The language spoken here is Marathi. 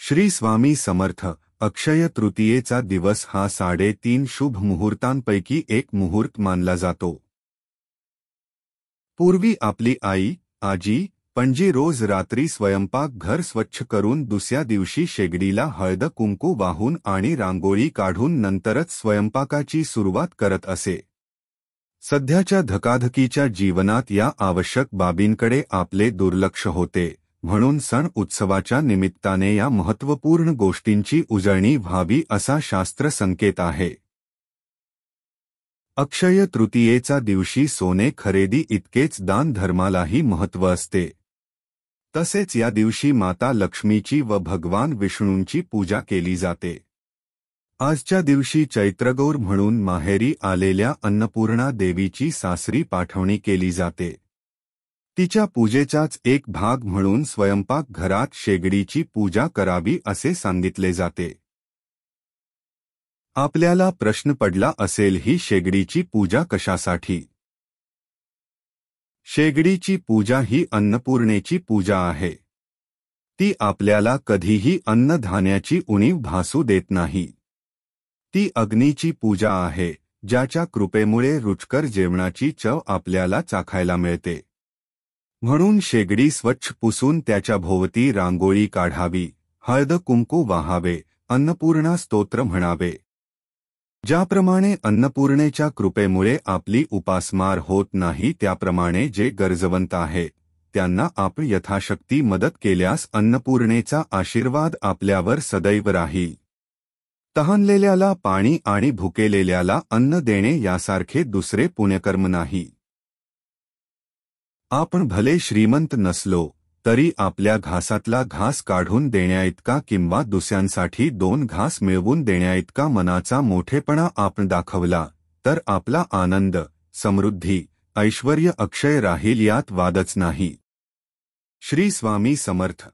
श्री स्वामी समर्थ। अक्षय तृतीयेचा दिवस हा 3.5 शुभ मुहूर्तांपैकी एक मुहूर्त मानला जातो। पूर्वी आपली आई, आजी, पणजी रोज रात्री स्वयंपाक घर स्वच्छ करून दुसऱ्या दिवशी शेगडीला हळद कुंकू वाहून आणि रांगोळी काढून नंतरच स्वयंपाकाची सुरुवात करत असे। सध्याच्या धकाधकीच्या जीवनात या आवश्यक बाबींकडे आपले दुर्लक्ष होते, म्हणून सण उत्सवाच्या निमित्ताने या महत्त्वपूर्ण गोष्टींची उजळणी व्हावी असा शास्त्र संकेत आहे। अक्षय तृतीयेचा दिवशी सोने खरेदी इतकेच दान धर्मालाही महत्त्व असते। तसेच या दिवशी माता लक्ष्मीची व भगवान विष्णूंची पूजा केली जाते। आजच्या दिवशी चैत्रगौर म्हणून माहेरी आलेल्या अन्नपूर्णा देवीची सासरी पाठवणी केली जाते। तिच्या पूजेचाच एक भाग म्हणून स्वयंपाक घरात शेगडीची पूजा करावी असे सांगितले जाते। आपल्याला प्रश्न पडला असेल, ही शेगडीची पूजा कशासाठी? शेगडीची पूजा ही अन्नपूर्णेची पूजा आहे। ती आपल्याला कधीही अन्नधान्याची उणीव भासू देत नाही। ती अग्नीची पूजा आहे, ज्याच्या कृपेमुळे रुचकर जेवणाची चव आपल्याला चाखायला मिळते। म्हणून शेगडी स्वच्छ पुसून त्याच्या भोवती रांगोळी काढावी, हळद कुंकू वाहावे, अन्नपूर्णा स्तोत्र म्हणावे। ज्याप्रमाणे अन्नपूर्णेच्या कृपेमुळे आपली उपासमार होत नाही, त्याप्रमाणे जे गरजवंत आहेत त्यांना आपण यथाशक्ती मदत केल्यास अन्नपूर्णेचा आशीर्वाद आपल्यावर सदैव राहील। तहानलेल्याला पाणी आणि भुकेलेल्याला अन्न देणे यासारखे दुसरे पुण्यकर्म नाही। आपण भले श्रीमंत नसलो तरी आपल्या घासातला घास काढून देण्याइतका किंवा दुसऱ्यांसाठी 2 घास मिळवून देण्याइतका मनाचा मोठेपणा आपण दाखवला तर आपला आनंद, समृद्धी, ऐश्वर्य अक्षय राहील, यात वादच नाही। श्री स्वामी समर्थ।